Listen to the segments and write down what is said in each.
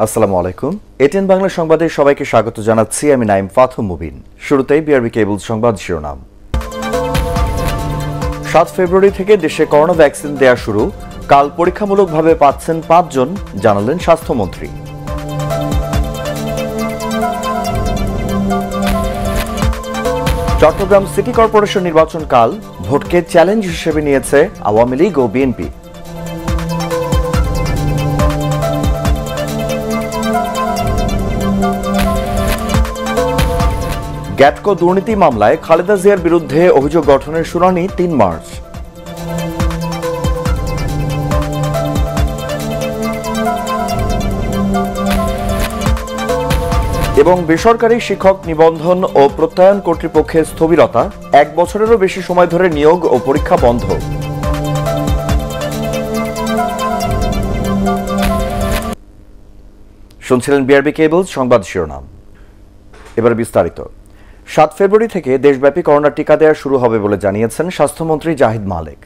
আসসালামু আলাইকুম। এটিএন বাংলা সংবাদে সবাইকে স্বাগত জানাচ্ছি। আমি নাইম ফাথুম মুবিন। শুরুতেই বিআরবি কেবল সংবাদ শিরোনাম। 7 ফেব্রুয়ারি থেকে দেশে করোনা ভ্যাকসিন দেয়া শুরু। কাল পরীক্ষামূলকভাবে পাচ্ছেন 5 জন, জানালেন স্বাস্থ্যমন্ত্রী। চট্টগ্রাম সিটি কর্পোরেশন নির্বাচন কাল ভোটকে চ্যালেঞ্জ হিসেবে নিয়েছে আওয়ামী লীগ ও বিএনপি। গ্যাটকো দুর্নীতি মামলায় খালেদা জিয়ার বিরুদ্ধে অভিযোগ গঠনের শুনানি 3 মার্চ। এবং বেসরকারি শিক্ষক নিবন্ধন ও প্রত্যয়ন কর্তৃপক্ষের স্থবিরতা, 1 বছরেরও বেশি সময় ধরে নিয়োগ ও পরীক্ষা বন্ধ। শুনছিলেন বিআরবি কেবল সংবাদ শিরোনাম। এবার বিস্তারিত। 7 ফেব্রুয়ারি থেকে দেশব্যাপী করোনা টিকা দেওয়া শুরু হবে বলে জানিয়েছেন স্বাস্থ্যমন্ত্রী জাহিদ মালেক।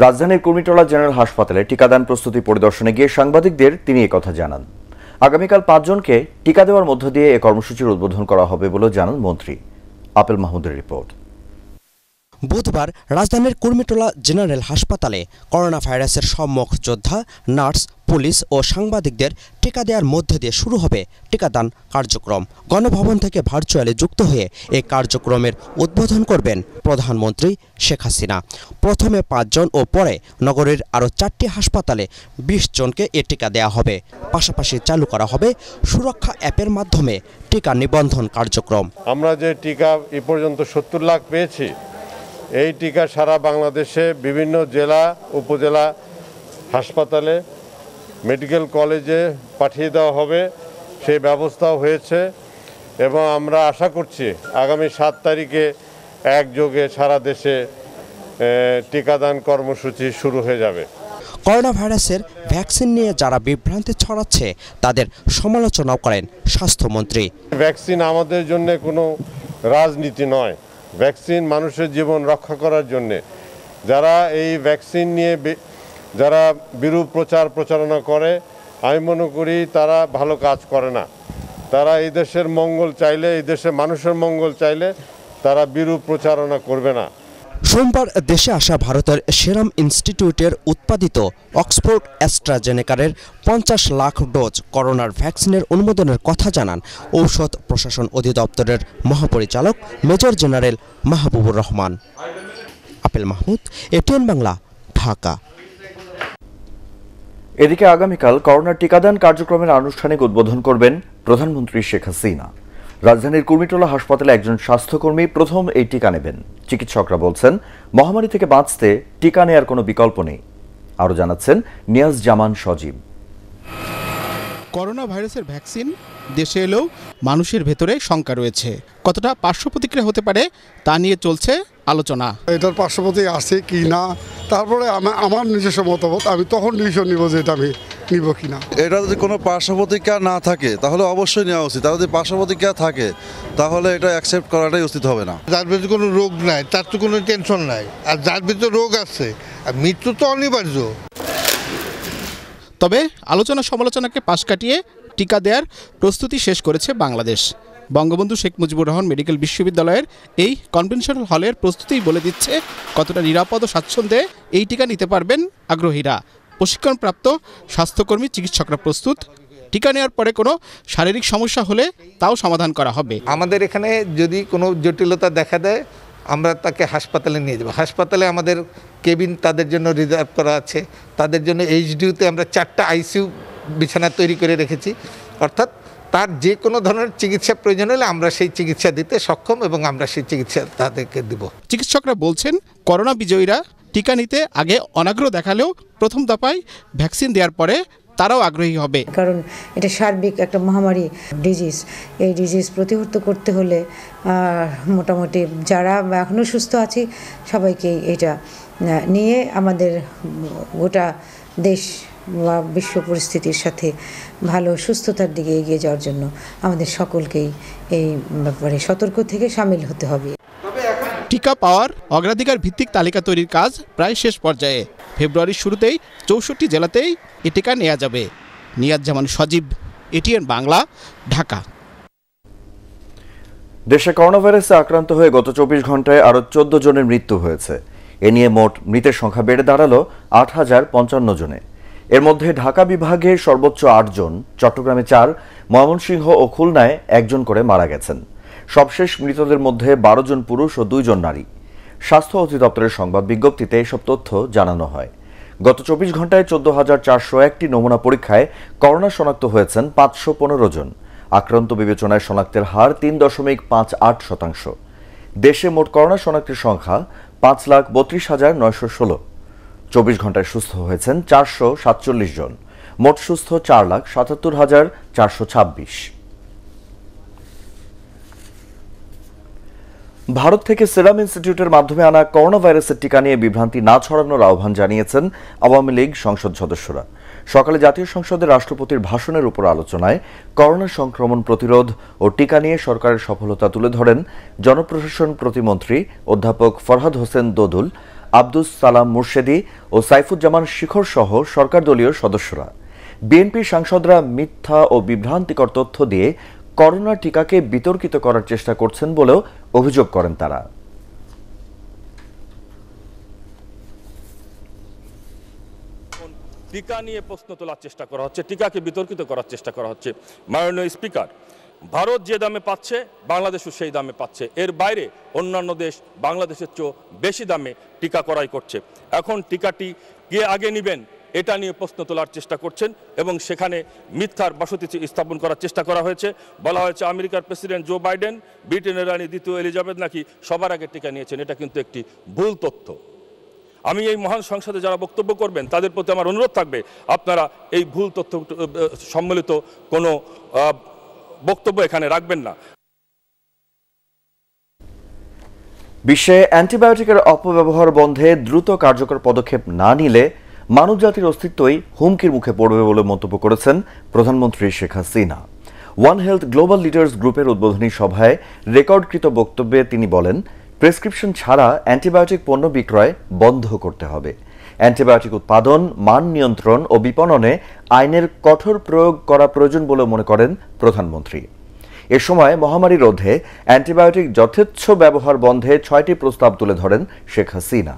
রাজধানীর কুর্মিটোলা জেনারেল হাসপাতালে টিকাদান প্রস্তুতি পরিদর্শনে গিয়ে সাংবাদিকদের তিনি একথা জানান। আগামীকাল 5 জনকে টিকা দেওয়ার মধ্য দিয়ে এই কর্মসূচির উদ্বোধন করা হবে বলে জানান মন্ত্রী। আপেল মাহমুদের রিপোর্ট। বুধবার রাজধানীর কুর্মিটোলা জেনারেল হাসপাতালে করোনা ভাইরাসের সম্মুখ যোদ্ধা, নার্স, পুলিশ ও সাংবাদিকদের টিকা দেওয়ার মধ্য দিয়ে শুরু হবে টিকাদান কার্যক্রম। গণভবন থেকে ভার্চুয়ালি যুক্ত হয়ে এই কার্যক্রমের উদ্বোধন করবেন প্রধানমন্ত্রী শেখ হাসিনা। প্রথমে 5 জন ও পরে নগরীর আরও 4টি হাসপাতালে 20 জনকে এ টিকা দেওয়া হবে। পাশাপাশি চালু করা হবে সুরক্ষা অ্যাপের মাধ্যমে টিকা নিবন্ধন কার্যক্রম। আমরা যে টিকা এ পর্যন্ত 70 লাখ পেয়েছি, এই টিকা সারা বাংলাদেশে বিভিন্ন জেলা, উপজেলা হাসপাতালে, মেডিকেল কলেজে পাঠিয়ে দেওয়া হবে। সেই ব্যবস্থাও হয়েছে এবং আমরা আশা করছি আগামী 7 তারিখে একযোগে সারা দেশে টিকাদান কর্মসূচি শুরু হয়ে যাবে। করোনা ভাইরাসের ভ্যাকসিন নিয়ে যারা বিভ্রান্তি ছড়াচ্ছে তাদের সমালোচনাও করেন স্বাস্থ্যমন্ত্রী। ভ্যাকসিন আমাদের জন্য কোনো রাজনীতি নয়, ভ্যাকসিন মানুষের জীবন রক্ষা করার জন্যে। যারা এই ভ্যাকসিন নিয়ে যারা বিরূপ প্রচারণা করে, আমি মনে করি তারা ভালো কাজ করে না। তারা এই দেশের মঙ্গল চাইলে, এই দেশের মানুষের মঙ্গল চাইলে তারা বিরূপ প্রচারণা করবে না। সোমবার দেশে আসা ভারতের সেরাম ইনস্টিটিউটের উৎপাদিত অক্সফোর্ড অ্যাস্ট্রাজেনেকার 50 লাখ ডোজ করোনার ভ্যাকসিনের অনুমোদনের কথা জানান ঔষধ প্রশাসন অধিদপ্তরের মহাপরিচালক major general Mahbubur Rahman. Apple Mahmud, ATN Bangla, Dhaka. এদিকে আগামীকাল করোনা টিকাদান কার্যক্রমের আনুষ্ঠানিক উদ্বোধন করবেন প্রধানমন্ত্রী শেখ হাসিনা। রাজধানীর কুর্মিটোলা হাসপাতালে একজন স্বাস্থ্যকর্মী প্রথম এই টিকা নেবেন। চিকিৎসকরা বলছেন, মহামারী থেকে বাঁচতে টিকা নেয়ার কোনো বিকল্প নেই। আরও জানাচ্ছেন নিয়াজ জামান সজীব। করোনা ভাইরাসের ভ্যাকসিন দেশে এলেও মানুষের ভেতরে শঙ্কা রয়েছে। কতটা পার্শ্ব প্রতিক্রিয়া হতে পারে তা নিয়ে চলছে আলোচনা। এটার পার্শ্বপ্রতিক্রিয়া আছে কি না, তারপরে আমার নিজস্ব মতামত, আমি তখন ডিসিশন নিব যে এটা আমি নিব কিনা। এটা যদি কোনো পার্শ্বপ্রতিক্রিয়া না থাকে তাহলে অবশ্যই নেওয়া উচিত। আর যদি পার্শ্বপ্রতিক্রিয়া থাকে তাহলে এটা অ্যাকসেপ্ট করাটাই উচিত হবে না। যার ভিতরে কোনো রোগ নাই তার তো কোনো টেনশন নাই, আর যার ভিতরে রোগ আছে আর মৃত্যু তো অনিবার্য। তবে আলোচনা সমালোচনাকে পাশ কাটিয়ে টিকা দেওয়ার প্রস্তুতি শেষ করেছে বাংলাদেশ। বঙ্গবন্ধু শেখ মুজিবুর রহমান মেডিকেল বিশ্ববিদ্যালয়ের এই কনভেনশন হলের প্রস্তুতিই বলে দিচ্ছে কতটা নিরাপদ ও স্বাচ্ছন্দ্যে এই টিকা নিতে পারবেন আগ্রহীরা। প্রশিক্ষণপ্রাপ্ত স্বাস্থ্যকর্মী, চিকিৎসকরা প্রস্তুত। টিকা নেওয়ার পরে কোনো শারীরিক সমস্যা হলে তাও সমাধান করা হবে। আমাদের এখানে যদি কোনো জটিলতা দেখা দেয় আমরা তাকে হাসপাতালে নিয়ে যাব। হাসপাতালে আমাদের কেবিন তাদের জন্য রিজার্ভ করা আছে। তাদের জন্য এইচডিইউতে আমরা 4টা আইসিইউ বিছানা তৈরি করে রেখেছি। অর্থাৎ তার যে কোনো ধরনের চিকিৎসা প্রয়োজন হলে আমরা সেই চিকিৎসা দিতে সক্ষম এবং আমরা সেই চিকিৎসা তাদেরকে দিব। চিকিৎসকরা বলছেন, করোনা বিজয়ীরা টিকা নিতে আগে অনাগ্রহ দেখালেও প্রথম দফায় ভ্যাকসিন দেওয়ার পরে তারাও আগ্রহী হবে। কারণ এটা সার্বিক একটা মহামারী ডিজিজ। এই ডিজিজ প্রতিহত করতে হলে মোটামুটি যারা এখনও সুস্থ আছি সবাইকে এটা নিয়ে আমাদের গোটা দেশ বা বিশ্ব পরিস্থিতির সাথে ভালো সুস্থতার দিকে এগিয়ে যাওয়ার জন্য আমাদের সকলকেই এই ব্যাপারে সতর্ক থেকে সামিল হতে হবে। টিকা পাওয়ার অগ্রাধিকার ভিত্তিক তালিকা তৈরির কাজ প্রায় শেষ পর্যায়ে। ফেব্রুয়ারির শুরুতেই 64 জেলাতেই এ টিকা নেওয়া যাবে। নিয়াজ জামান সজীব, এটিএন বাংলা, ঢাকা। দেশে করোনা ভাইরাসে আক্রান্ত হয়ে গত 24 ঘন্টায় আরও 14 জনের মৃত্যু হয়েছে। এ নিয়ে মোট মৃতের সংখ্যা বেড়ে দাঁড়ালো 8,055 জনে। এর মধ্যে ঢাকা বিভাগে সর্বোচ্চ 8 জন, চট্টগ্রামে 4, ময়মনসিংহ ও খুলনায় 1 জন করে মারা গেছেন। সবশেষ মৃতদের মধ্যে 12 জন পুরুষ ও 2 জন নারী। স্বাস্থ্য অধিদপ্তরের সংবাদ বিজ্ঞপ্তিতে এসব তথ্য জানানো হয়। গত 24 ঘন্টায় 14,401টি নমুনা পরীক্ষায় করোনা শনাক্ত হয়েছেন 515 জন। আক্রান্ত বিবেচনায় শনাক্তের হার 3.58%। দেশে মোট করোনা শনাক্তের সংখ্যা 5,32,916। 24 ঘন্টায় সুস্থ হয়েছেন 447 জন। মোট সুস্থ 4,77,426। ভারত থেকে সেরাম ইনস্টিটিউটের মাধ্যমে আনা করোনা ভাইরাসের টিকা নিয়ে বিভ্রান্তি না ছড়ানোর আহ্বান জানিয়েছেন আওয়ামী লীগ সংসদ সদস্যরা। সকালে জাতীয় সংসদে রাষ্ট্রপতির ভাষণের উপর আলোচনায় করোনা সংক্রমণ প্রতিরোধ ও টিকা নিয়ে সরকারের সফলতা তুলে ধরেন জনপ্রশাসন প্রতিমন্ত্রী অধ্যাপক ফরহাদ হোসেন দোদুল, আব্দুস সালাম মুর্শেদি ও সাইফুজ্জামান শিখর সহ সরকার দলীয় সদস্যরা। বিএনপি সাংসদরা মিথ্যা ও বিভ্রান্তিকর তথ্য দিয়ে করোনা টিকাকে বিতর্কিত করার চেষ্টা করছেন বলেও অভিযোগ করেন তারা। টিকা নিয়ে প্রশ্ন তোলার চেষ্টা করা হচ্ছে, টিকাকে বিতর্কিত করার চেষ্টা করা হচ্ছে। মাননীয় স্পিকার, ভারত যে দামে পাচ্ছে বাংলাদেশও সেই দামে পাচ্ছে। এর বাইরে অন্যান্য দেশ বাংলাদেশের চেয়েও বেশি দামে টিকা ক্রয় করছে। এখন টিকাটি কে আগে নেবেন এটা নিয়ে প্রশ্ন তোলার চেষ্টা করছেন এবং সেখানে মিথ্যার বসতি স্থাপন করার চেষ্টা করা হয়েছে। বলা হয়েছে আমেরিকার প্রেসিডেন্ট জো বাইডেন, ব্রিটেনের রানী দ্বিতীয় এলিজাবেথ নাকি সবার আগে টিকা নিয়েছেন। এটা কিন্তু একটি ভুল তথ্য। আমি এই মহান সংসদে যারা বক্তব্য করবেন তাদের প্রতি আমার অনুরোধ থাকবে, আপনারা এই ভুল তথ্য সম্মিলিত কোনো বক্তব্য এখানে রাখবেন না। বিশ্বে অ্যান্টিবায়োটিকের অপব্যবহার বন্ধে দ্রুত কার্যকর পদক্ষেপ না নিলে মানবজাতির অস্তিত্বই হুমকির মুখে পড়বে বলে মন্তব্য করেছেন প্রধানমন্ত্রী Sheikh Hasina. One health global leaders গ্রুপের উদ্বোধনী সভায় রেকর্ডকৃত বক্তব্যে তিনি বলেন, প্রেসক্রিপশন ছাড়া অ্যান্টিবায়োটিক পণ্য বিক্রয় বন্ধ করতে হবে। অ্যান্টিবায়োটিক উৎপাদন, মান নিয়ন্ত্রণ ও বিপণনে আইনের কঠোর প্রয়োগ করা প্রয়োজন বলে মনে করেন প্রধানমন্ত্রী। এ সময় মহামারী রোধে অ্যান্টিবায়োটিক যথেচ্ছ ব্যবহার বন্ধে 6টি প্রস্তাব তুলে ধরেন Sheikh Hasina.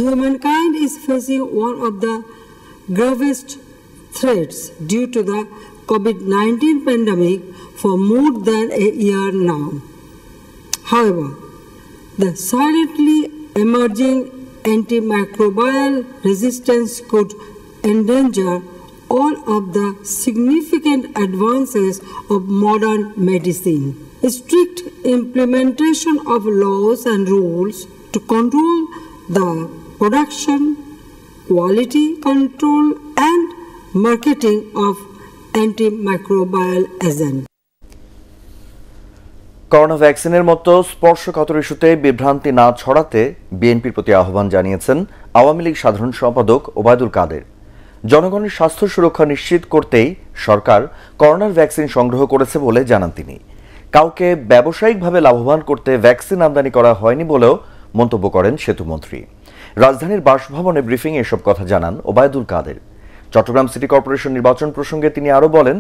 Humankind is facing one of the gravest threats due to the COVID-19 pandemic for more than a year now. However, the silently emerging antimicrobial resistance could endanger all of the significant advances of modern medicine. A strict implementation of laws and rules to control the production, quality control and marketing of antimicrobial agents. Corona ভ্যাকসিনের মতো স্পর্শকাতর ইস্যুতে বিভ্রান্তি না ছড়াতে বিএনপির প্রতি আহ্বান জানিয়েছেন আওয়ামী লীগ সাধারণ সম্পাদক ওবায়দুল কাদের। জনগণের স্বাস্থ্য সুরক্ষা নিশ্চিত করতেই সরকার করোনার ভ্যাকসিন সংগ্রহ করেছে বলে জানান তিনি। কাউকে ব্যবসায়িকভাবে লাভবান করতে ভ্যাকসিন আমদানি করা হয়নি বলেও মন্তব্য করেন সেতুমন্ত্রী। রাজধানীর বাসভবনে ব্রিফিংয়ে এসব কথা জানান ওবায়দুল কাদের। চট্টগ্রাম সিটি কর্পোরেশন নির্বাচন প্রসঙ্গে তিনি আরও বলেন,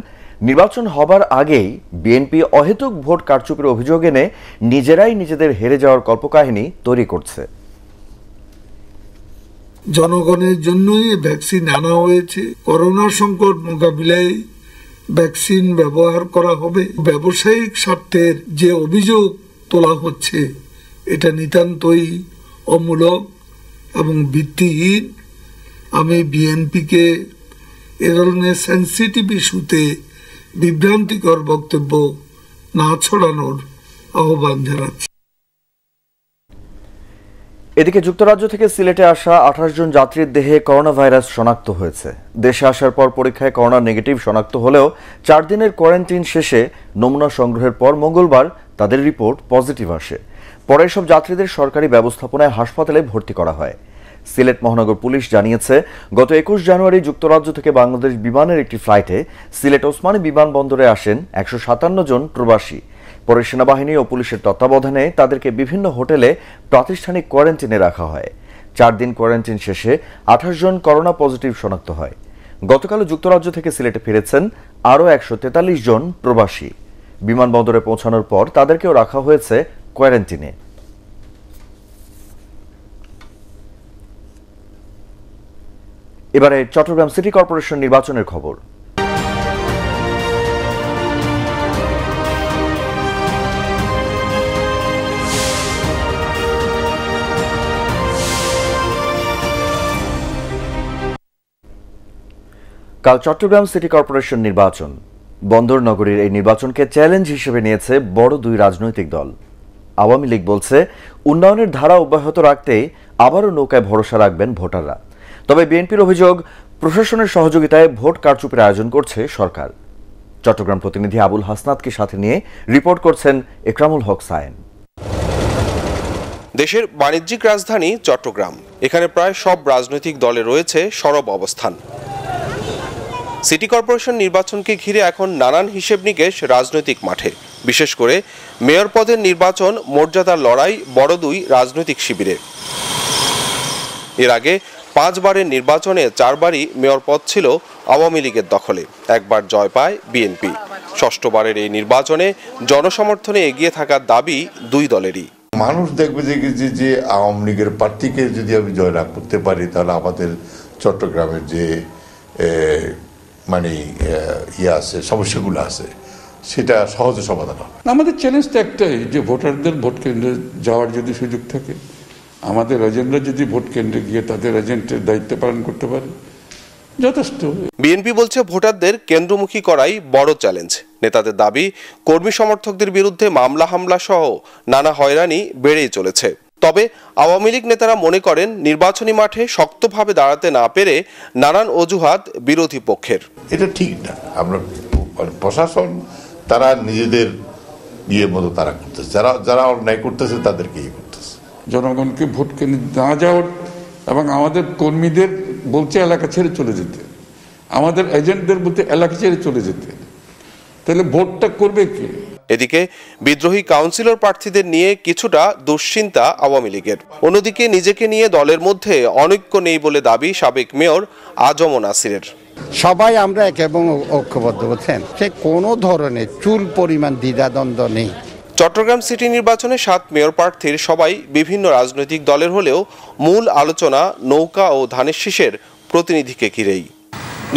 নির্বাচন হবার আগেই বিএনপি অহেতুক ভোট কারচুপির অভিযোগ এনে নিজেরাই নিজেদের হেরে যাওয়ার কল্পকাহিনী তৈরি করছে। জনগণের জন্যই ভ্যাকসিন আনা হয়েছে। করোনা সংকট মোকাবিলায় ভ্যাকসিন ব্যবহার করা হবে। ব্যবসায়িক স্বার্থের যে অভিযোগ তোলা হচ্ছে এটা নিতান্তই অমূলক এবং ভিত্তিহীন। আমি বিএনপিকে এ ধরনের সেন্সিটিভ ইস্যুতে বিভ্রান্তিকর বক্তব্য না ছড়ানোর আহ্বান জানাচ্ছি। এদিকে যুক্তরাজ্য থেকে সিলেটে আসা 28 জন যাত্রীর দেহে করোনা ভাইরাস শনাক্ত হয়েছে। দেশে আসার পর পরীক্ষায় করোনা নেগেটিভ শনাক্ত হলেও 4 দিনের কোয়ারেন্টাইন শেষে নমুনা সংগ্রহের পর মঙ্গলবার তাদের রিপোর্ট পজিটিভ আসে। পরে সব যাত্রীদের সরকারি ব্যবস্থাপনায় হাসপাতালে ভর্তি করা হয়। সিলেট মহানগর পুলিশ জানিয়েছে, গত 21 জানুয়ারি যুক্তরাজ্য থেকে বাংলাদেশ বিমানের একটি ফ্লাইটে সিলেট ওসমানী বিমানবন্দরে আসেন 157 জন প্রবাসী। পরে সেনাবাহিনী ও পুলিশের তত্ত্বাবধানে তাদেরকে বিভিন্ন হোটেলে প্রাতিষ্ঠানিক কোয়ারেন্টাইনে রাখা হয়। 4 দিন কোয়ারেন্টাইন শেষে 28 জন করোনা পজিটিভ শনাক্ত হয়। গতকাল যুক্তরাজ্য থেকে সিলেটে ফিরেছেন আরও 143 জন প্রবাসী। বিমানবন্দরে পৌঁছানোর পর তাদেরকেও রাখা হয়েছে কোয়ারেন্টিনে। এবারে চট্টগ্রাম সিটি কর্পোরেশন নির্বাচনের খবর। কাল চট্টগ্রাম সিটি কর্পোরেশন নির্বাচন। বন্দর নগরীর এই নির্বাচনকে চ্যালেঞ্জ হিসেবে নিয়েছে বড় দুই রাজনৈতিক দল। আওয়ামী লীগ বলছে উন্নয়নের ধারা অব্যাহত রাখতে আবারও নৌকায় ভরসা রাখবেন ভোটাররা। তবে বিএনপির অভিযোগ প্রশাসনের সহযোগিতায় ভোট কারচুপির আয়োজন করছে সরকার। চট্টগ্রাম প্রতিনিধি আবুল হাসনাতকে সাথে নিয়ে রিপোর্ট করছেন একরামুল হক সায়েন। দেশের বাণিজ্যিক রাজধানী চট্টগ্রাম, এখানে প্রায় সব রাজনৈতিক দলে রয়েছে সরব অবস্থান। সিটি কর্পোরেশন নির্বাচনকে ঘিরে এখন নানান হিসেব নিকেশ রাজনৈতিক মাঠে। বিশেষ করে মেয়র পদের নির্বাচন মর্যাদার লড়াই বড় দুই রাজনৈতিক শিবিরে। এর আগে 5 বারের নির্বাচনে 4 বারই মেয়র পদ ছিল আওয়ামী লীগের দখলে, একবার জয় পায় বিএনপি। 6ষ্ঠ বারের এই নির্বাচনে জনসমর্থনে এগিয়ে থাকার দাবি দুই দলেরই। মানুষ দেখবে যে আওয়ামী লীগের প্রার্থীকে যদি আমি জয়লাভ করতে পারি, তাহলে আমাদের চট্টগ্রামের যে মানে আছে, সমস্যাগুলো আছে, সেটা সহজে সমাধান হবে। আমাদের চ্যালেঞ্জটা একটাই, যে ভোটারদের ভোট কেন্দ্রে যাওয়ার যদি সুযোগ থাকে, আমাদের এজেন্টরা যদি ভোট কেন্দ্রে গিয়ে তাদের এজেন্টের দায়িত্ব পালন করতে পারে, যথেষ্ট। বিএনপি বলছে ভোটারদের কেন্দ্রমুখী করাই বড় চ্যালেঞ্জ। নেতাদের দাবি, কর্মী সমর্থকদের বিরুদ্ধে মামলা হামলা সহ নানা হয়রানি বেড়েই চলেছে। তবে আওয়ামী লীগ নেতারা মনে করেন নির্বাচনী মাঠে শক্তভাবে দাঁড়াতে না পেরে নানান অজুহাত বিরোধী পক্ষের। এটা ঠিক না। আমরা প্রশাসন তারা নিজেদের মতো তারা করতেছে, যারা অন্যায় করতেছে তাদেরকে করতেছে। জনগণকে ভোট কেন্দ্রে না যাওয়ার এবং আমাদের কর্মীদের বলছে এলাকা ছেড়ে চলে যেতে, আমাদের এজেন্টদের বলতে এলাকা ছেড়ে চলে যেতে, তাহলে ভোটটা করবে কে? এদিকে বিদ্রোহী কাউন্সিলর প্রার্থীদের নিয়ে কিছুটা দুশ্চিন্তা আওয়ামী লীগের। অন্যদিকে নিজেকে নিয়ে দলের মধ্যে অনৈক্য নেই বলে দাবি সাবেক মেয়র আজম নাসিরের। সবাই আমরা এক এবং ঐক্যবদ্ধ, বলছেন সে কোনো ধরনের চুল পরিমাণ দ্বিধাদ্বন্দ্ব নেই। চট্টগ্রাম সিটি নির্বাচনে 7 মেয়র প্রার্থীর সবাই বিভিন্ন রাজনৈতিক দলের হলেও মূল আলোচনা নৌকা ও ধানের শীষের প্রতিনিধিকে ঘিরেই।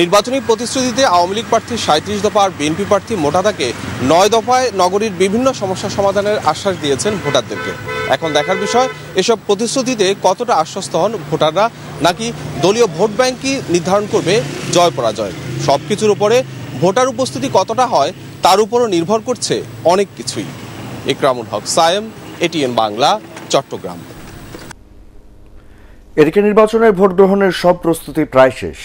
নির্বাচনী প্রতিশ্রুতিতে আওয়ামী লীগ প্রার্থী 37 দফা আর বিএনপি প্রার্থী মোটা দাগে 9 দফায় নগরীর বিভিন্ন সমস্যা সমাধানের আশ্বাস দিয়েছেন ভোটারদেরকে। এখন দেখার বিষয়, এসব প্রতিশ্রুতিতে কতটা আশ্বস্ত হন ভোটাররা, নাকি দলীয় ভোট ব্যাংকই নির্ধারণ করবে জয় পরাজয়। সবকিছুর উপরে ভোটার উপস্থিতি কতটা হয় তার উপরও নির্ভর করছে অনেক কিছুই। একরামুল হক সায়েম, এটিএন বাংলা, চট্টগ্রাম। এদিকে নির্বাচনের ভোট গ্রহণের সব প্রস্তুতি প্রায় শেষ।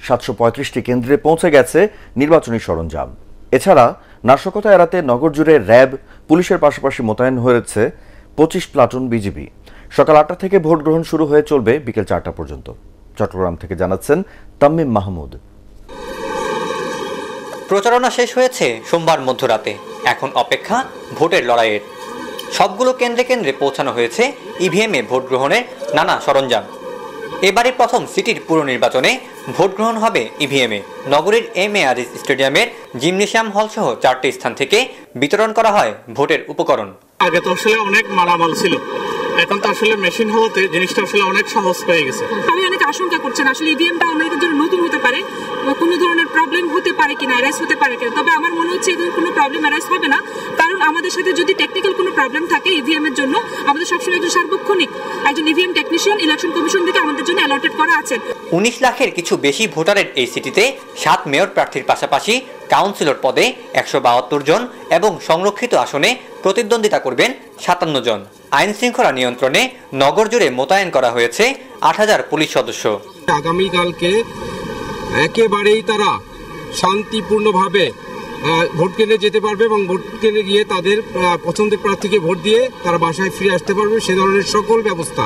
735টি কেন্দ্রে পৌঁছে গেছে নির্বাচনী সরঞ্জাম। এছাড়া নাশকতা এড়াতে নগর জুড়ে র্যাব, পুলিশের পাশাপাশি মোতায়েন হয়েছে 25 প্লাটুন বিজিবি। সকাল 8টা থেকে ভোট গ্রহণ শুরু হয়ে চলবে বিকেল 4টা পর্যন্ত। চট্টগ্রাম থেকে জানাচ্ছেন তামিম মাহমুদ। প্রচারণা শেষ হয়েছে সোমবার মধ্যরাতে, এখন অপেক্ষা ভোটের লড়াইয়ের। সবগুলো কেন্দ্রে কেন্দ্রে পৌঁছানো হয়েছে ইভিএমে ভোট গ্রহণের নানা সরঞ্জাম। এবারে প্রথম সিটির পুর নির্বাচনে ভোট গ্রহণ হবে ইভিএমে। নগরীর MAR স্টেডিয়ামের জিমনেশিয়াম হল সহ 4টি স্থান থেকে বিতরণ করা হয় ভোটের উপকরণ। আগে তো আসলে অনেক মালামাল ছিল, এখন তো আসলে মেশিন হওয়াতে জিনিসটা আসলে অনেক সহজ হয়ে গেছে। আমি অনেক আশঙ্কা করছেন আসলে ইভিএমটা অনেকের জন্য নতুন হতে পারে, কোনো ধরনের প্রবলেম হতে পারে কিনা, অ্যারেস্ট হতে পারে কিনা। তবে আমার মনে হচ্ছে এদের কোনো প্রবলেম অ্যারেস্ট হবে না, কারণ আমাদের সাথে যদি টেকনিক্যাল কোনো প্রবলেম থাকে ইভিএম এর জন্য, আমাদের সবসময় একজন সার্বক্ষণিক একজন ইভিএম টেকনিশিয়ান ইলেকশন কমিশন থেকে আমাদের জন্য অ্যালটেড করা আছে। 19 লাখের কিছু বেশি ভোটারের এই সিটিতে 7 মেয়র প্রার্থীর পাশাপাশি কাউন্সিলর পদে 172 জন এবং সংরক্ষিত আসনে প্রতিদ্বন্দ্বিতা করবেন 57 জন। আইন শৃঙ্খলা নিয়ন্ত্রণে নগর জুড়ে মোতায়েন করা হয়েছে 8000 পুলিশ সদস্য। আগামীকালকে একেবারেই তারা শান্তিপূর্ণভাবে ভোট কেন্দ্রে যেতে পারবে এবং ভোট কেন্দ্রে গিয়ে তাদের পছন্দের প্রার্থীকে ভোট দিয়ে তারা বাসায় ফিরে আসতে পারবে, সে ধরনের সকল ব্যবস্থা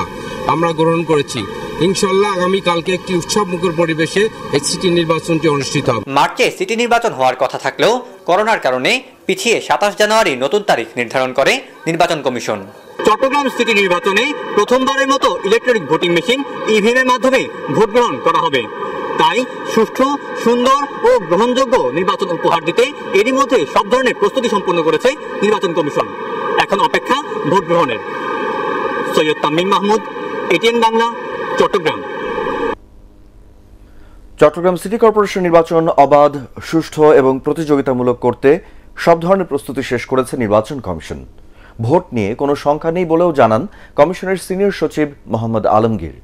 আমরা গ্রহণ করেছি। ইনশাল্লাহ আগামীকালকে একটি উৎসবমুখর পরিবেশে এই সিটি নির্বাচনটি অনুষ্ঠিত হবে। মার্চে সিটি নির্বাচন হওয়ার কথা থাকলেও করোনার কারণে পিছিয়ে 27 জানুয়ারি নতুন তারিখ নির্ধারণ করে নির্বাচন কমিশন। চট্টগ্রাম সিটি নির্বাচনে প্রথমবারের মতো ইলেকট্রনিক ভোটিং মেশিন ইভিএম এর মাধ্যমে ভোট গ্রহণ করা হবে। তাই সুষ্ঠু, সুন্দর ও গ্রহণযোগ্য নির্বাচন উপহার দিতে এরই মধ্যে সব ধরনের প্রস্তুতি সম্পন্ন করেছে নির্বাচন কমিশন। এখন অপেক্ষা ভোট গ্রহণের। Syed Tamim Mahmud, ATN Bangla, Chattogram. Chattogram city corporation নির্বাচন অবাধ, সুষ্ঠু এবং প্রতিযোগিতামূলক করতে সব ধরনের প্রস্তুতি শেষ করেছে নির্বাচন কমিশন। ভোট নিয়ে কোনো শঙ্কা নেই বলেও জানান কমিশনের সিনিয়র সচিব মোহাম্মদ আলমগীর।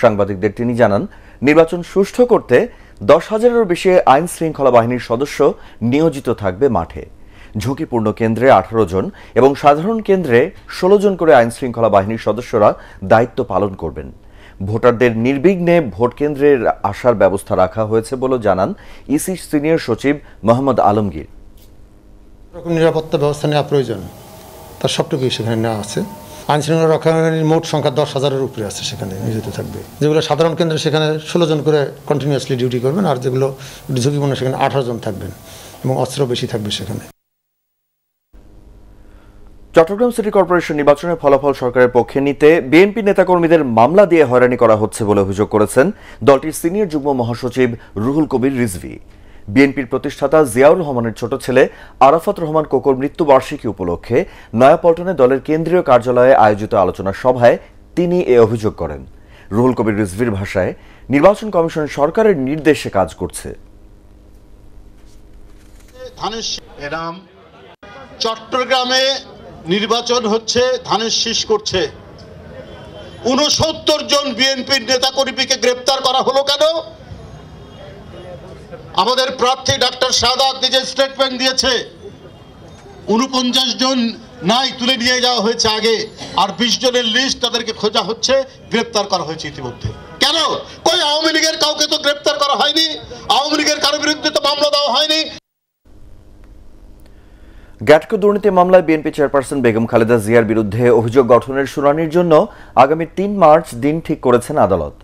সাংবাদিকদের তিনি জানান, নির্বাচন সুষ্ঠু করতে 10,000-এরও বেশি আইন শৃঙ্খলা বাহিনীর সদস্য নিয়োজিত থাকবে মাঠে। ঝুঁকিপূর্ণ কেন্দ্রে 18 জন এবং সাধারণ কেন্দ্রে 16 জন করে আইন শৃঙ্খলা বাহিনীর সদস্যরা দায়িত্ব পালন করবেন। ভোটারদের নির্বিঘ্নে ভোট কেন্দ্রে আসার ব্যবস্থা রাখা হয়েছে বলে জানান ইসি সিনিয়র সচিব মোহাম্মদ আলমগীর। নিরাপত্তা ব্যবস্থা নেওয়া প্রয়োজন, তার সবটুকুই সেখানে নেওয়া আছে। আইন শৃঙ্খলা রক্ষাকারীর মোট সংখ্যা 10,000-এর উপরে আছে, সেখানে নিয়োজিত থাকবে। যেগুলো সাধারণ কেন্দ্রে সেখানে 16 জন করে কন্টিনিউয়াসলি ডিউটি করবেন, আর যেগুলো ঝুঁকিপূর্ণ সেখানে 18 জন থাকবেন এবং অস্ত্র বেশি থাকবে সেখানে। চট্টগ্রাম সিটি কর্পোরেশন নির্বাচনের ফলাফল সরকারের পক্ষে নিতে বিএনপি নেতাকর্মীদের মামলা দিয়ে হয়রানি করা হচ্ছে বলে অভিযোগ করেছেন দলটির সিনিয়র যুগ্ম মহাসচিব রুহুল কবির রিজভী। বিএনপির প্রতিষ্ঠাতা জিয়াউর রহমানের ছোট ছেলে আরাফাত রহমান কোকোর মৃত্যুবার্ষিকী উপলক্ষে নয়াপল্টনে দলের কেন্দ্রীয় কার্যালয়ে আয়োজিত আলোচনা সভায় তিনি এ অভিযোগ করেন। রুহুল কবির রিজভীর ভাষায়, নির্বাচন কমিশন সরকারের নির্দেশে কাজ করছে। চট্টগ্রামে নির্বাচন হচ্ছে, ধানের শীষ করছে। 69 জন বিএনপির নেতাকর্মীকে গ্রেপ্তার করা হলো কেন? আমাদের প্রার্থী ডাক্তার সাদাত নিজে স্টেটমেন্ট দিয়েছে 49 জন নাই, তুলে নিয়ে যাওয়া হয়েছে আগে, আর 20 জনের লিস্ট তাদেরকে খোঁজা হচ্ছে, গ্রেপ্তার করা হয়েছে ইতিমধ্যে। কেন? কই আওয়ামী লীগের কাউকে তো গ্রেপ্তার করা হয়নি, আওয়ামী লীগের কারো বিরুদ্ধে তো মামলা দেওয়া হয়নি। গ্যাটকো দুর্নীতি মামলায় বিএনপি চেয়ারপারসন বেগম খালেদা জিয়ার বিরুদ্ধে অভিযোগ গঠনের শুনানির জন্য আগামী 3 মার্চ দিন ঠিক করেছেন আদালত।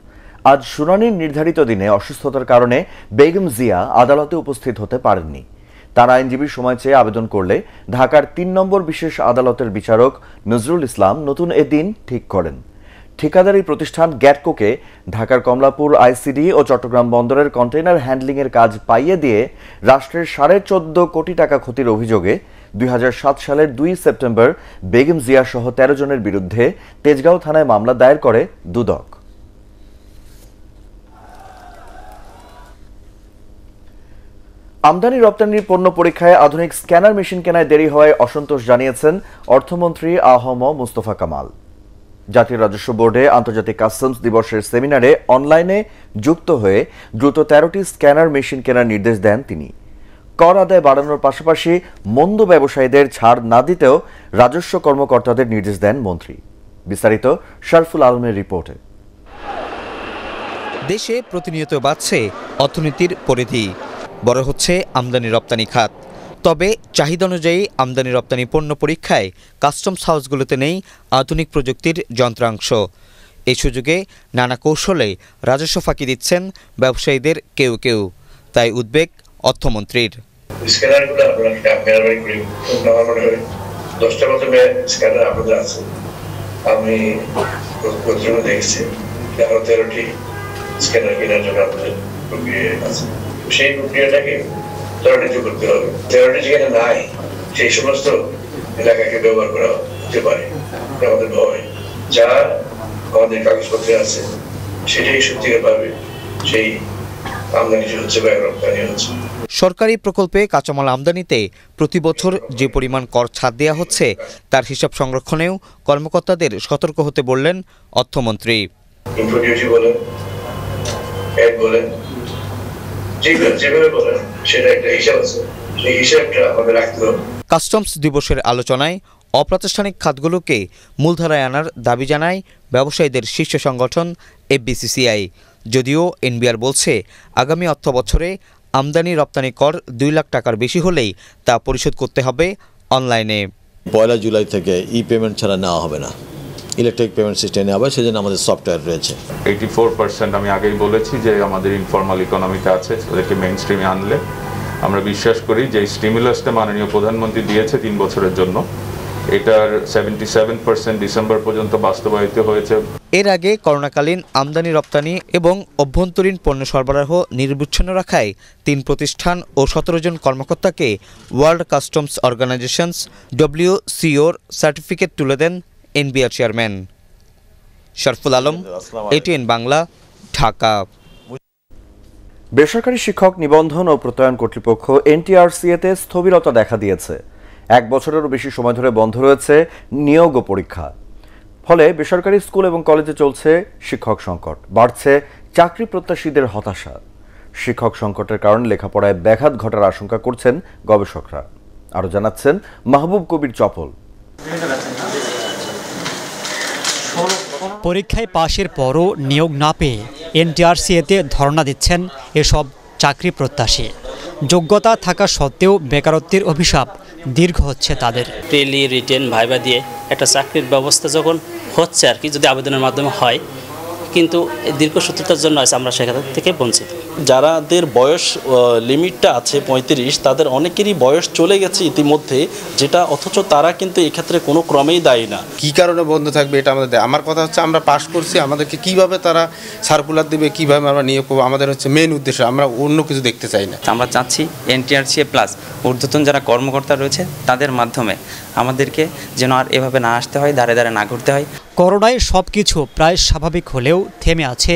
আজ শুনানির নির্ধারিত দিনে অসুস্থতার কারণে বেগম জিয়া আদালতে উপস্থিত হতে পারেননি। তার আইনজীবী সময় চেয়ে আবেদন করলে ঢাকার 3 নম্বর বিশেষ আদালতের বিচারক নজরুল ইসলাম নতুন এ দিন ঠিক করেন। ঠিকাদারি প্রতিষ্ঠান গ্যাটকোকে ঢাকার কমলাপুর আইসিডি ও চট্টগ্রাম বন্দরের কন্টেইনার হ্যান্ডলিংয়ের কাজ পাইয়ে দিয়ে রাষ্ট্রের 14.5 কোটি টাকা ক্ষতির অভিযোগে 2007 সালের 2 সেপ্টেম্বর বেগম জিয়া সহ 13 জনের বিরুদ্ধে তেজগাঁও থানায় মামলা দায়ের করে দুদক। আমদানি রপ্তানির পণ্য পরীক্ষায় আধুনিক স্ক্যানার মেশিন কেনায় দেরি হওয়ায় অসন্তোষ জানিয়েছেন অর্থমন্ত্রী আ.হ.ম মুস্তফা কামাল। জাতীয় রাজস্ব বোর্ডে আন্তর্জাতিক কাস্টমস দিবসের সেমিনারে অনলাইনে যুক্ত হয়ে দ্রুত 13টি স্ক্যানার মেশিন কেনার নির্দেশ দেন তিনি। কর আদায় বাড়ানোর পাশাপাশি মন্দ ব্যবসায়ীদের ছাড় না দিতেও রাজস্ব কর্মকর্তাদের নির্দেশ দেন মন্ত্রী। বিস্তারিত শরফুল আলমের রিপোর্টে। দেশে প্রতিনিয়ত বাড়ছে অর্থনীতির পরিধি, বড় হচ্ছে আমদানি রপ্তানি খাত। তবে চাহিদা অনুযায়ী আমদানি রপ্তানি পণ্য পরীক্ষায় কাস্টমস হাউসগুলোতে নেই আধুনিক প্রযুক্তির যন্ত্রাংশ। এই সুযোগে নানা কৌশলে রাজস্ব ফাঁকি দিচ্ছেন ব্যবসায়ীদের কেউ কেউ। তাই উদ্বেগ অর্থমন্ত্রীর। স্ক্যানারগুলো আমরা ব্যবহার করি, 10টা মতো স্ক্যানার আমাদের আছে। আমি প্রতিদিন দেখছি 13টি স্ক্যানার কেনার জন্য আমাদের প্রক্রিয়া আছে। সেই প্রক্রিয়াটাকে ত্বরান্বিত করতে হবে। 13টি যেখানে নাই সেই সমস্ত এলাকাকে ব্যবহার করা হতে পারে আমাদের ভয়। যা আমাদের কাগজপত্রে আছে সেটাই সত্যিকার ভাবে সেই আমদানি হচ্ছে বা রপ্তানি হচ্ছে। সরকারি প্রকল্পে কাঁচামাল আমদানিতে প্রতি বছর যে পরিমাণ কর ছাড় দেওয়া হচ্ছে তার হিসাব সংরক্ষণেও কর্মকর্তাদের সতর্ক হতে বললেন অর্থমন্ত্রী। ইনপুট ডিউটি বলেন, অ্যাড বলেন, যেভাবে বলেন সেটা একটা হিসাব আছে, সেই হিসাবটা আমাদের রাখতে হবে। কাস্টমস দিবসের আলোচনায় অপ্রাতিষ্ঠানিক খাতগুলোকে মূলধারায় আনার দাবি জানায় ব্যবসায়ীদের শীর্ষ সংগঠন এফবিসিসিআই। যদিও এনবিআর বলছে আগামী অর্থ বছরে আমদানি রপ্তানি কর 2 লাখ টাকার বেশি হলেই তা পরিশোধ করতে হবে অনলাইনে। 1 জুলাই থেকে পেমেন্ট ছাড়া নেওয়া হবে না, ইলেকট্রিক পেমেন্ট সিস্টেম নেওয়া হবে, সেজন্য আমাদের সফটওয়্যার রয়েছে। 84% আমি আগেই বলেছি যে আমাদের ইনফর্মাল ইকোনমিতে আছে, ওদেরকে মেইন স্ট্রিমে আনলে আমরা বিশ্বাস করি যে স্টিমুলাসটা মাননীয় প্রধানমন্ত্রী দিয়েছে 3 বছরের জন্য, এটার 77% ডিসেম্বর পর্যন্ত বাস্তবায়িত হয়েছে। এর আগে করোনাকালীন আমদানি রপ্তানি এবং অভ্যন্তরীণ পণ্য সরবরাহ নিরবচ্ছিন্ন রাখায় 3 প্রতিষ্ঠান ও 17 জন কর্মকর্তাকে ওয়ার্ল্ড কাস্টমস অর্গানাইজেশনস WCOর সার্টিফিকেট তুলে দেন NBR chairman. Sharful Alam, ATN Bangla, Dhaka. বেসরকারি শিক্ষক নিবন্ধন ও প্রত্যয়ন কর্তৃপক্ষ NTRCA-তে স্থবিরতা দেখা দিয়েছে। 1 বছরেরও বেশি সময় ধরে বন্ধ রয়েছে নিয়োগ ও পরীক্ষা। ফলে বেসরকারি স্কুল এবং কলেজে চলছে শিক্ষক সংকট, বাড়ছে চাকরি প্রত্যাশীদের হতাশা। শিক্ষক সংকটের কারণে লেখাপড়ায় ব্যাঘাত ঘটার আশঙ্কা করছেন গবেষকরা। আরও জানাচ্ছেন মাহবুব কবির চপল। পরীক্ষায় পাশের পরও নিয়োগ না পেয়ে NTRCA-তে ধর্ণা দিচ্ছেন এসব চাকরি প্রত্যাশী। যোগ্যতা থাকা সত্ত্বেও বেকারত্বের অভিশাপ দীর্ঘ হচ্ছে তাদের। প্রিলি রিটেন ভাইবা দিয়ে একটা চাকরির ব্যবস্থা যখন হচ্ছে আর কি, যদি আবেদনের মাধ্যমে হয়, কিন্তু দীর্ঘসূত্রতার জন্য আমরা সেখান থেকে বঞ্চিত। যারাদের বয়স লিমিটটা আছে 35, তাদের অনেকেরই বয়স চলে গেছে ইতিমধ্যে, যেটা অথচ তারা কিন্তু এক্ষেত্রে কোনো ক্রমেই দায়ী না। কী কারণে বন্ধ থাকবে এটা আমাদের আমার কথা হচ্ছে, আমরা পাস করছি, আমাদেরকে কিভাবে তারা সার্কুলার দেবে, কিভাবে আমরা নিয়োগ করবো, আমাদের হচ্ছে মেন উদ্দেশ্য। আমরা অন্য কিছু দেখতে চাই না। আমরা চাচ্ছি NTRCA প্লাস ঊর্ধ্বতন যারা কর্মকর্তা রয়েছে তাদের মাধ্যমে আমাদেরকে যেন আর এভাবে না আসতে হয়, দাঁড়ে দাঁড়ে না ঘুরতে হয়। করোনায় সবকিছু প্রায় স্বাভাবিক হলেও থেমে আছে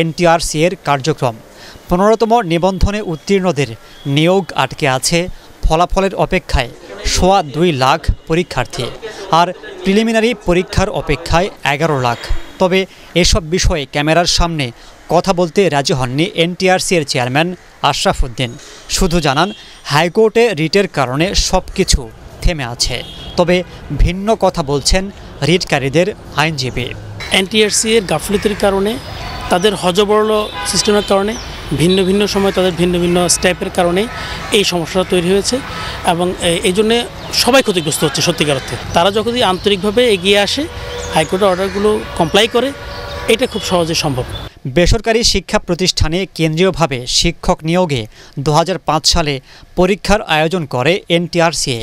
NTRCA-এর কার্যক্রম। 15তম নিবন্ধনে উত্তীর্ণদের নিয়োগ আটকে আছে। ফলাফলের অপেক্ষায় 2.25 লাখ পরীক্ষার্থী, আর প্রিলিমিনারি পরীক্ষার অপেক্ষায় 11 লাখ। তবে এসব বিষয়ে ক্যামেরার সামনে কথা বলতে রাজি হননি NTRCA-এর চেয়ারম্যান আশরাফ উদ্দিন। শুধু জানান হাইকোর্টে রিটের কারণে সব কিছু থেমে আছে। তবে ভিন্ন কথা বলছেন রিটকারীদের আইনজীবী। NTRCA-এর গাফিলতির কারণে, তাদের হজবরল সিস্টেমের কারণে, ভিন্ন ভিন্ন সময় তাদের ভিন্ন ভিন্ন স্টেপের কারণে এই সমস্যাটা তৈরি হয়েছে এবং এই জন্যে সবাই ক্ষতিগ্রস্ত হচ্ছে সত্যিকার অর্থে। তারা যখন আন্তরিকভাবে এগিয়ে আসে, হাইকোর্টের অর্ডারগুলো কমপ্লাই করে, এটা খুব সহজে সম্ভব। বেসরকারি শিক্ষা প্রতিষ্ঠানে কেন্দ্রীয়ভাবে শিক্ষক নিয়োগে 2005 সালে পরীক্ষার আয়োজন করে NTRCA।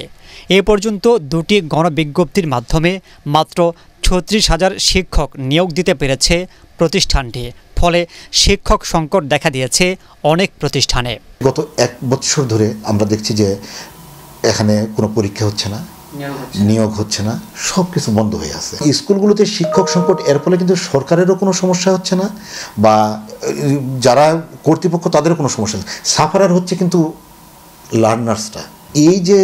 এ পর্যন্ত 2টি গণবিজ্ঞপ্তির মাধ্যমে মাত্র 36,000 শিক্ষক নিয়োগ দিতে পেরেছে প্রতিষ্ঠানটি। ফলে শিক্ষক সংকট দেখা দিয়েছে অনেক প্রতিষ্ঠানে। গত 1 বছর ধরে আমরা দেখছি যে এখানে কোনো পরীক্ষা হচ্ছে না, নিয়োগ হচ্ছে না, সব কিছু বন্ধ হয়ে আছে। স্কুলগুলোতে শিক্ষক সংকট, এর ফলে কিন্তু সরকারেরও কোনো সমস্যা হচ্ছে না, বা যারা কর্তৃপক্ষ তাদেরও কোনো সমস্যা হচ্ছে। সাফারার হচ্ছে কিন্তু লার্নার্সটা। এই যে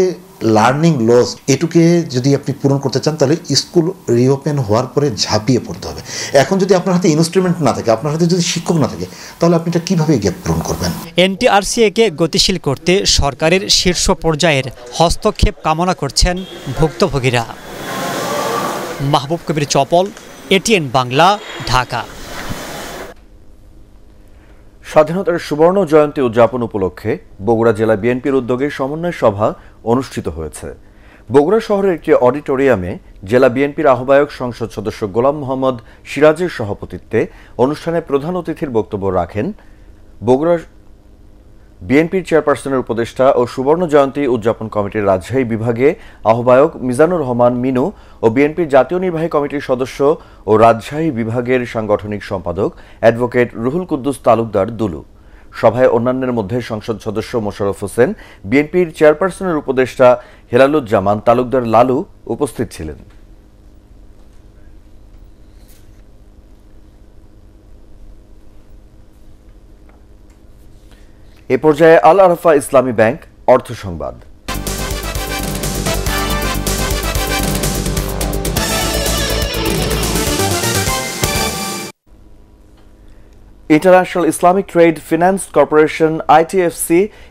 লার্নিং লস, এটুকে যদি আপনি পূরণ করতে চান, তাহলে স্কুল রিওপেন হওয়ার পরে ঝাঁপিয়ে পড়তে হবে। এখন যদি আপনার হাতে ইনস্ট্রুমেন্ট না থাকে, আপনার হাতে যদি শিক্ষক না থাকে, তাহলে আপনি এটা কীভাবে গ্যাপ পূরণ করবেন? NTRCA-কে গতিশীল করতে সরকারের শীর্ষ পর্যায়ের হস্তক্ষেপ কামনা করছেন ভুক্তভোগীরা। মাহবুব কবির চপল, ATN বাংলা, ঢাকা। স্বাধীনতার সুবর্ণ জয়ন্তী উদযাপন উপলক্ষে বগুড়া জেলা বিএনপির উদ্যোগে সমন্বয় সভা অনুষ্ঠিত হয়েছে। বগুড়া শহরের একটি অডিটোরিয়ামে জেলা বিএনপির আহ্বায়ক সংসদ সদস্য গোলাম মোহাম্মদ সিরাজের সভাপতিত্বে অনুষ্ঠানে প্রধান অতিথির বক্তব্য রাখেন বগুড়া বিএনপির চেয়ারপারসনের উপদেষ্টা ও সুবর্ণ জয়ন্তী উদযাপন কমিটির রাজশাহী বিভাগে আহ্বায়ক মিজানুর রহমান মিনু ও বিএনপির জাতীয় নির্বাহী কমিটির সদস্য ও রাজশাহী বিভাগের সাংগঠনিক সম্পাদক অ্যাডভোকেট রুহুল কুদ্দুস তালুকদার দুলু। সভায় অন্যান্যের মধ্যে সংসদ সদস্য মোশাররফ হোসেন, বিএনপির চেয়ারপারসনের উপদেষ্টা হেলালুজ্জামান তালুকদার লালু উপস্থিত ছিলেন। এ পর্যায়ে আল আরাফা ইসলামী ব্যাংক অর্থ সংবাদ। International Islamic trade finance corporation ITFC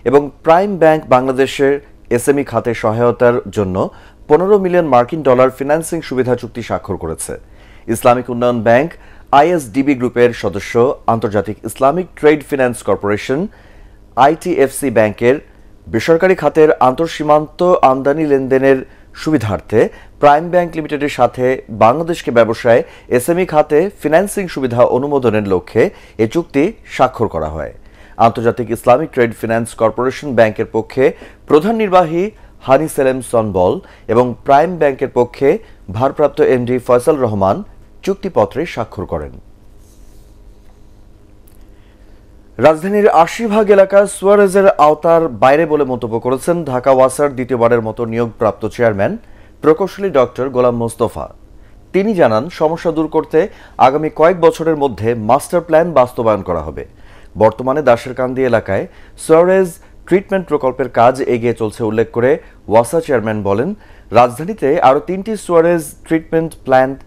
এবং প্রাইম ব্যাংক বাংলাদেশের SME খাতে সহায়তার জন্য $15 মিলিয়ন ফিন্যান্সিং সুবিধা চুক্তি স্বাক্ষর করেছে। ইসলামিক উন্নয়ন ব্যাংক ISDB গ্রুপের সদস্য আন্তর্জাতিক Islamic trade finance corporation ITFC ব্যাংকের বেসরকারি খাতের আন্তঃসীমান্ত আমদানি লেনদেনের সুবিধার্থে প্রাইম ব্যাংক লিমিটেডের সাথে বাংলাদেশকে ব্যবসায় SME খাতে ফিন্যান্সিং সুবিধা অনুমোদনের লক্ষ্যে এ চুক্তি স্বাক্ষর করা হয়। আন্তর্জাতিক ইসলামিক ট্রেড ফিন্যান্স কর্পোরেশন ব্যাংকের পক্ষে প্রধান নির্বাহী হানি সেলেম সনবল এবং প্রাইম ব্যাংকের পক্ষে ভারপ্রাপ্ত এমডি ফয়সাল রহমান চুক্তিপত্রে স্বাক্ষর করেন। রাজধানীর ৮০ এলাকা সুয়ারেজের আওতার বাইরে বলে মন্তব্য করেছেন ঢাকা ওয়াসার দ্বিতীয়বারের মতো নিয়োগপ্রাপ্ত চেয়ারম্যান প্রকৌশলী ডক্টর গোলাম মোস্তফা। তিনি জানান, সমস্যা দূর করতে আগামী কয়েক বছরের মধ্যে মাস্টার প্ল্যান বাস্তবায়ন করা হবে। বর্তমানে দাশেরকান্দি এলাকায় সুয়ারেজ ট্রিটমেন্ট প্রকল্পের কাজ এগিয়ে চলছে উল্লেখ করে ওয়াসা চেয়ারম্যান বলেন, রাজধানীতে আরও ৩টি সুয়ারেজ ট্রিটমেন্ট প্ল্যান্ট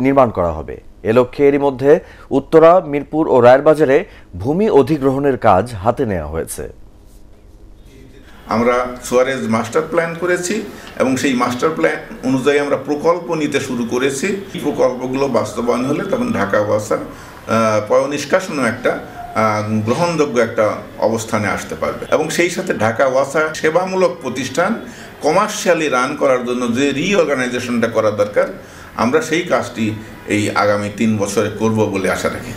নির্মাণ করা হবে। এ লক্ষ্যে এরই মধ্যে উত্তরা, মিরপুর ও রায়েরবাজারে ভূমি অধিগ্রহণের কাজ হাতে নেওয়া হয়েছে। আমরা সুয়ারেজ মাস্টার প্ল্যান করেছি এবং সেই মাস্টার প্ল্যান অনুযায়ী আমরা প্রকল্প নিতে শুরু করেছি। প্রকল্পগুলো বাস্তবায়ন হলে তখন ঢাকা ওয়াসা পয়ঃনিষ্কাশনও একটা গ্রহণযোগ্য একটা অবস্থানে আসতে পারবে এবং সেই সাথে ঢাকা ওয়াসা সেবামূলক প্রতিষ্ঠান কমার্শিয়ালি রান করার জন্য যে রিঅর্গানাইজেশনটা করা দরকার, আমরা সেই কাজটি এই আগামী ৩ বছরে করব বলে আশা রাখি।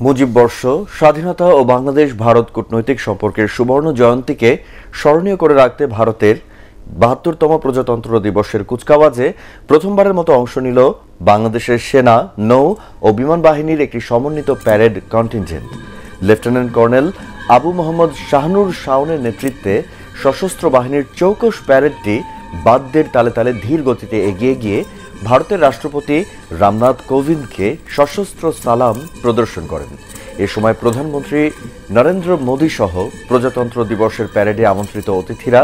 মুজিব বর্ষ, স্বাধীনতা ও বাংলাদেশ ভারত কূটনৈতিক সম্পর্কের সুবর্ণ জয়ন্তীকে স্মরণীয় করে রাখতে ভারতের ৭২তম প্রজাতন্ত্র দিবসের কুচকাওয়াজে প্রথমবারের মতো অংশ নিল বাংলাদেশের সেনা, নৌ ও বিমান বাহিনীর একটি সমন্বিত parade contingent. Lieutenant colonel Abu Mohammad Shahnur শাওনের নেতৃত্বে সশস্ত্র বাহিনীর চৌকস প্যারেডটি বাদ্যের তালে তালে ধীর গতিতে এগিয়ে গিয়ে ভারতের রাষ্ট্রপতি রামনাথ কোবিন্দকে সশস্ত্র সালাম প্রদর্শন করেন। এ সময় প্রধানমন্ত্রী নরেন্দ্র মোদী সহ প্রজাতন্ত্র দিবসের প্যারেডে আমন্ত্রিত অতিথিরা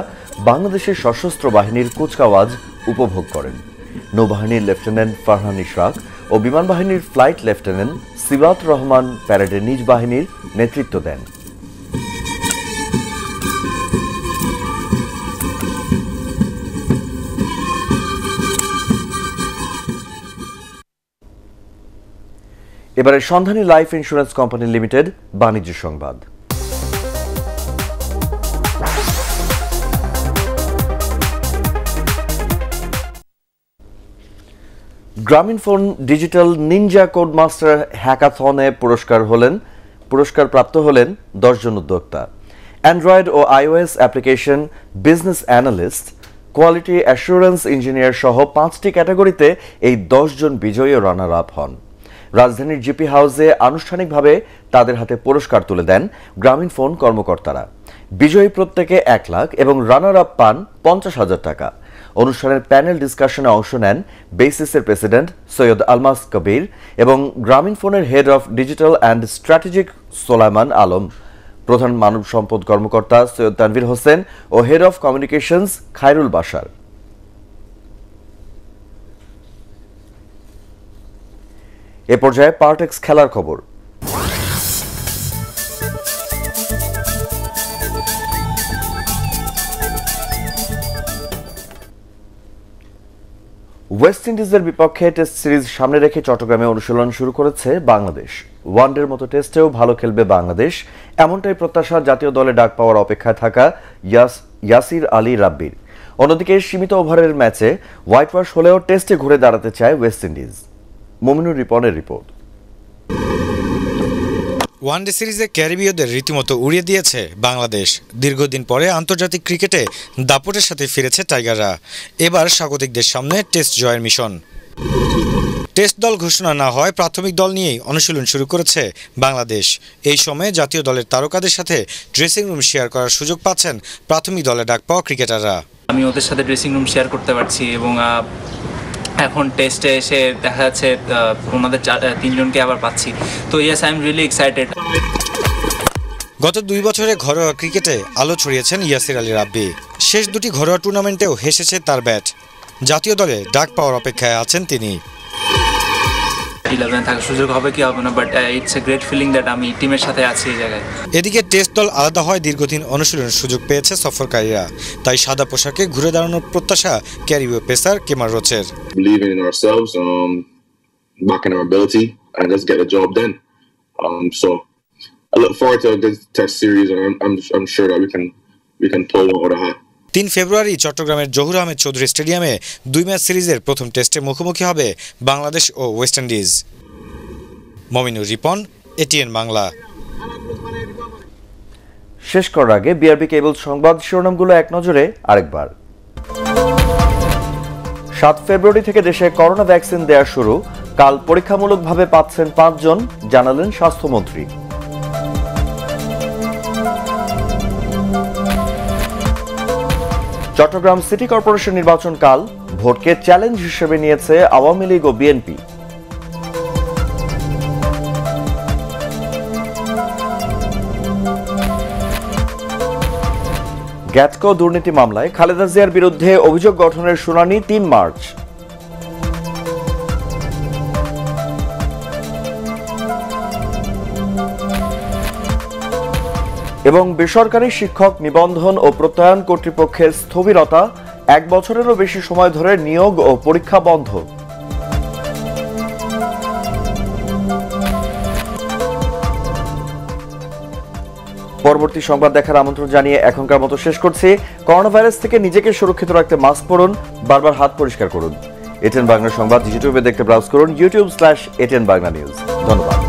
বাংলাদেশের সশস্ত্র বাহিনীর কুচকাওয়াজ উপভোগ করেন। নৌবাহিনীর লেফটেন্যান্ট ফারহান ইশরাক ও বিমান বাহিনীর ফ্লাইট লেফটেন্যান্ট সিবাত রহমান প্যারেডে নিজ বাহিনীর নেতৃত্ব দেন। এবারে সন্ধানী লাইফ ইন্স্যুরেন্স কোম্পানি লিমিটেড বাণিজ্য সংবাদ। Grameenphone digital ninja code master হ্যাকাথনে পুরস্কারপ্রাপ্ত হলেন 10 জন উদ্যোক্তা। অ্যান্ড্রয়েড ও iOS application, business analyst, quality assurance engineer সহ 5টি ক্যাটাগরিতে এই 10 জন বিজয়ী রানার আপ হন। রাজধানীর জিপি হাউসে আনুষ্ঠানিকভাবে তাদের হাতে পুরস্কার তুলে দেন গ্রামীণফোন কর্মকর্তারা। বিজয়ী প্রত্যেকে 1 লাখ এবং রানার আপ পান 50,000 টাকা। অনুষ্ঠানের প্যানেল ডিসকাশনে অংশ নেন বেসিসের প্রেসিডেন্ট সৈয়দ আলমাস কবির এবং গ্রামীণফোনের head of digital and strategic Solaiman Alam, প্রধান মানব সম্পদ কর্মকর্তা সৈয়দ তানভীর হোসেন ও head of communications Khairul Bashar. এ পর্যায়ে পার্টেক্স খেলার খবর। ওয়েস্ট ইন্ডিজের বিপক্ষে টেস্ট সিরিজ সামনে রেখে চট্টগ্রামে অনুশীলন শুরু করেছে বাংলাদেশ। ওয়ানডের মতো টেস্টেও ভালো খেলবে বাংলাদেশ, এমনটাই প্রত্যাশা জাতীয় দলে ডাক পাওয়ার অপেক্ষায় থাকা ইয়াসির আলী রাব্বির। অন্যদিকে সীমিত ওভারের ম্যাচে হোয়াইট ওয়াশ হলেও টেস্টে ঘুরে দাঁড়াতে চায় ওয়েস্ট ইন্ডিজ। মমিনুর রিপনের রিপোর্ট। ওয়ানডে সিরিজে ক্যারিবীয়দের রীতিমতো উড়িয়ে দিয়েছে বাংলাদেশ। দীর্ঘদিন পরে আন্তর্জাতিক ক্রিকেটে দাপটের সাথে ফিরেছে টাইগাররা। এবার স্বাগতিকদের সামনে টেস্ট জয়ের মিশন। টেস্ট দল ঘোষণা না হয় প্রাথমিক দল নিয়েই অনুশীলন শুরু করেছে বাংলাদেশ। এই সময়ে জাতীয় দলের তারকাদের সাথে ড্রেসিং রুম শেয়ার করার সুযোগ পাচ্ছেন প্রাথমিক দলে ডাক পাওয়া ক্রিকেটাররা। আমি ওদের সাথে ড্রেসিং রুম শেয়ার করতে পারছি এবং এখন টেস্টে এসে দেখা যাচ্ছে ওনাদের 3 জনকে আবার পাচ্ছি। তো yes, I am really excited. গত 2 বছরে ঘরোয়া ক্রিকেটে আলো ছড়িয়েছেন ইয়াসির আলী রাব্বি। শেষ 2টি ঘরোয়া টুর্নামেন্টেও হেসেছে তার ব্যাট। জাতীয় দলে ডাক পাওয়ার অপেক্ষায় আছেন তিনি। 11 থাকার সুযোগ হবে কি হবে না, but it's a great feeling that আমি টিমের সাথে আছি এই জায়গায়। এদিকে টেস্ট দল আলাদা হয় দীর্ঘদিন অনুশীলনের সুযোগ পেয়েছে সফরকারীরা। তাই সাদা পোশাকে ঘুরে দাঁড়ানোর প্রত্যাশা ক্যারিবীয় পেসার কেমার রোচের। Believing in ourselves, backing our ability, and let's get the job done. So I look forward to this test series, and I'm sure that we can pull one out of the hat. 3 ফেব্রুয়ারি চট্টগ্রামের জহুর আহমেদ চৌধুরী স্টেডিয়ামে 2 match সিরিজের প্রথম টেস্টে মুখোমুখি হবে বাংলাদেশ ও West Indies. Mominur Ripon, ATN Bangla. শেষ করার আগে বিআরবি কেবল সংবাদ শিরোনামগুলো এক নজরে আরেকবার। 7 ফেব্রুয়ারি থেকে দেশে করোনা ভ্যাকসিন দেওয়া শুরু, কাল পরীক্ষামূলকভাবে পাচ্ছেন 5 জন, জানালেন স্বাস্থ্যমন্ত্রী। চট্টগ্রাম সিটি কর্পোরেশন নির্বাচন কাল, ভোটকে চ্যালেঞ্জ হিসেবে নিয়েছে আওয়ামী লীগ ও বিএনপি। গ্যাটকো দুর্নীতি মামলায় খালেদা জিয়ার বিরুদ্ধে অভিযোগ গঠনের শুনানি 3 মার্চ। এবং বেসরকারি শিক্ষক নিবন্ধন ও প্রত্যয়ন কর্তৃপক্ষের স্থবিরতা, 1 বছরেরও বেশি সময় ধরে নিয়োগ ও পরীক্ষা বন্ধ। পরবর্তী সংবাদ দেখার আমন্ত্রণ জানিয়ে এখনকার মতো শেষ করছি। করোনা ভাইরাস থেকে নিজেকে সুরক্ষিত রাখতে মাস্ক পরুন, বারবার হাত পরিষ্কার করুন। এটিএন বাংলা সংবাদ ইউটিউবে দেখতে ব্রাউজ করুন youtube/ATN Bangla News। ধন্যবাদ।